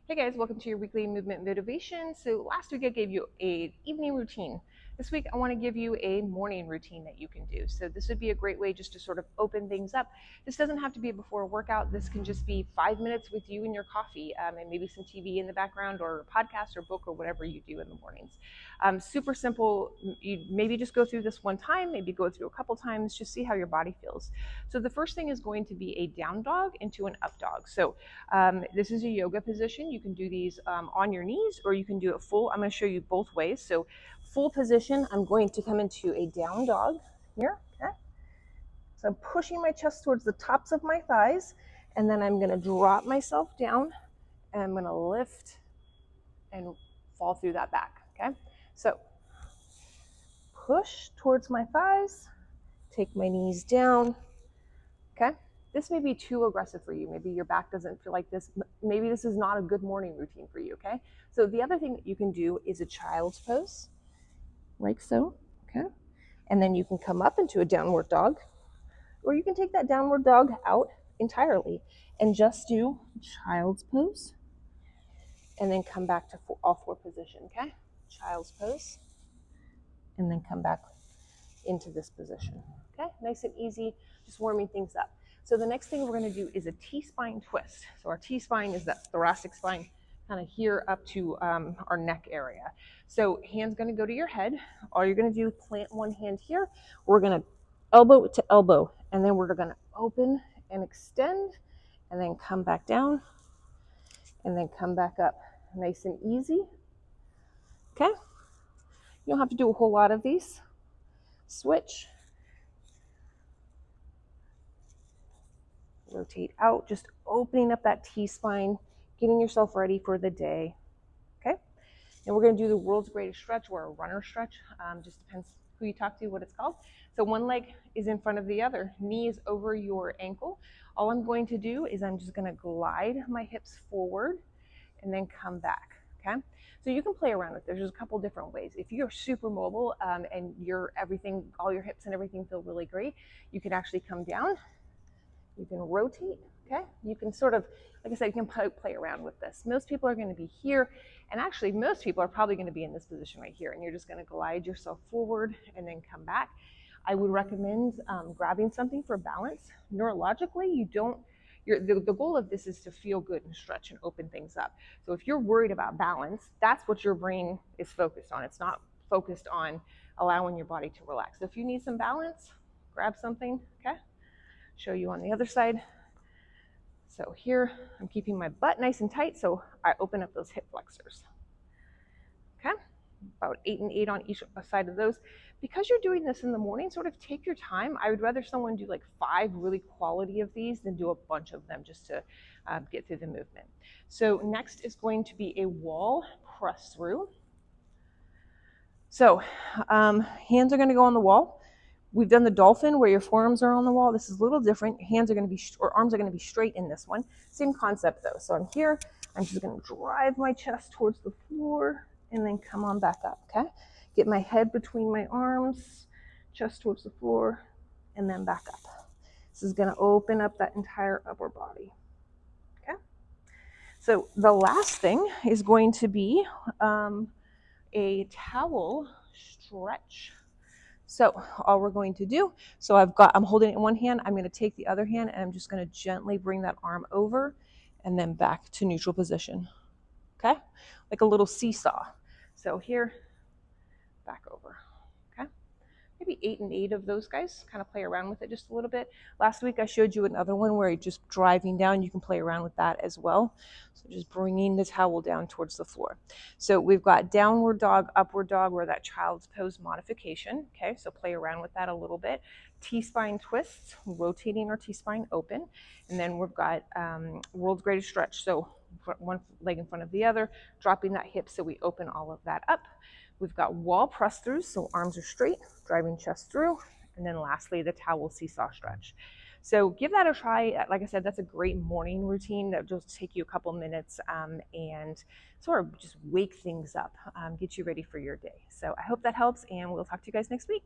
Hey guys, welcome to your weekly movement motivation. So last week I gave you an evening routine. This week I want to give you a morning routine that you can do. So this would be a great way just to sort of open things up. This doesn't have to be before a workout. This can just be 5 minutes with you and your coffee, and maybe some TV in the background or a podcast or book or whatever you do in the mornings. Super simple. You maybe just go through this one time, maybe go through a couple times, just see how your body feels. So the first thing is going to be a down dog into an up dog. So this is a yoga position. You can do these on your knees or you can do it full. I'm going to show you both ways. So full position, I'm going to come into a down dog here. Okay. So I'm pushing my chest towards the tops of my thighs, and then I'm going to drop myself down and I'm going to lift and fall through that back. Okay. So push towards my thighs, take my knees down. Okay. This may be too aggressive for you. Maybe your back doesn't feel like this. Maybe this is not a good morning routine for you, okay? So the other thing that you can do is a child's pose, like so, okay? And then you can come up into a downward dog, or you can take that downward dog out entirely and just do child's pose, and then come back to all four position, okay? Child's pose, and then come back into this position, okay? Nice and easy, just warming things up. So the next thing we're going to do is a T-spine twist. So our T-spine is that thoracic spine kind of here up to our neck area. So hand's going to go to your head. All you're going to do, plant one hand here. We're going to elbow to elbow, and then we're going to open and extend, and then come back down, and then come back up. Nice and easy. Okay? You don't have to do a whole lot of these. Switch. Rotate out, just opening up that T-spine, getting yourself ready for the day. Okay, and we're going to do the world's greatest stretch, or a runner stretch. Just depends who you talk to, what it's called. So one leg is in front of the other, knee is over your ankle. All I'm going to do is I'm just going to glide my hips forward and then come back. Okay, so you can play around with this. There's a couple different ways. If you're super mobile and all your hips and everything feel really great, you can actually come down. You can rotate, okay? You can sort of, like I said, you can play around with this. Most people are going to be here, and actually most people are probably going to be in this position right here, and you're just going to glide yourself forward and then come back. I would recommend grabbing something for balance. Neurologically, the goal of this is to feel good and stretch and open things up. So if you're worried about balance, that's what your brain is focused on. It's not focused on allowing your body to relax. So if you need some balance, grab something, okay? Show you on the other side. So here, I'm keeping my butt nice and tight, so I open up those hip flexors. Okay, about 8 and 8 on each side of those. Because you're doing this in the morning, sort of take your time. I would rather someone do like 5 really quality of these than do a bunch of them just to get through the movement. So next is going to be a wall press through. So hands are going to go on the wall. We've done the dolphin where your forearms are on the wall. This is a little different. Hands are going to be, or arms are going to be straight in this one. Same concept though. So I'm here. I'm just going to drive my chest towards the floor and then come on back up. Okay. Get my head between my arms, chest towards the floor, and then back up. This is going to open up that entire upper body. Okay. So the last thing is going to be a towel stretch. So all we're going to do, I'm holding it in one hand, I'm going to take the other hand and I'm just going to gently bring that arm over and then back to neutral position. Okay? Like a little seesaw. So here, back over. Okay? Maybe 8 and 8 of those guys. Kind of play around with it just a little bit. Last week I showed you another one where you're just driving down. You can play around with that as well. So just bringing the towel down towards the floor. So we've got downward dog, upward dog, or that child's pose modification. Okay, so play around with that a little bit. T-spine twists, rotating our T-spine open. And then we've got world's greatest stretch. So one leg in front of the other, dropping that hip so we open all of that up. We've got wall press throughs, so arms are straight, driving chest through, and then lastly, the towel seesaw stretch. So give that a try. Like I said, that's a great morning routine that will just take you a couple minutes and sort of just wake things up, get you ready for your day. So I hope that helps, and we'll talk to you guys next week.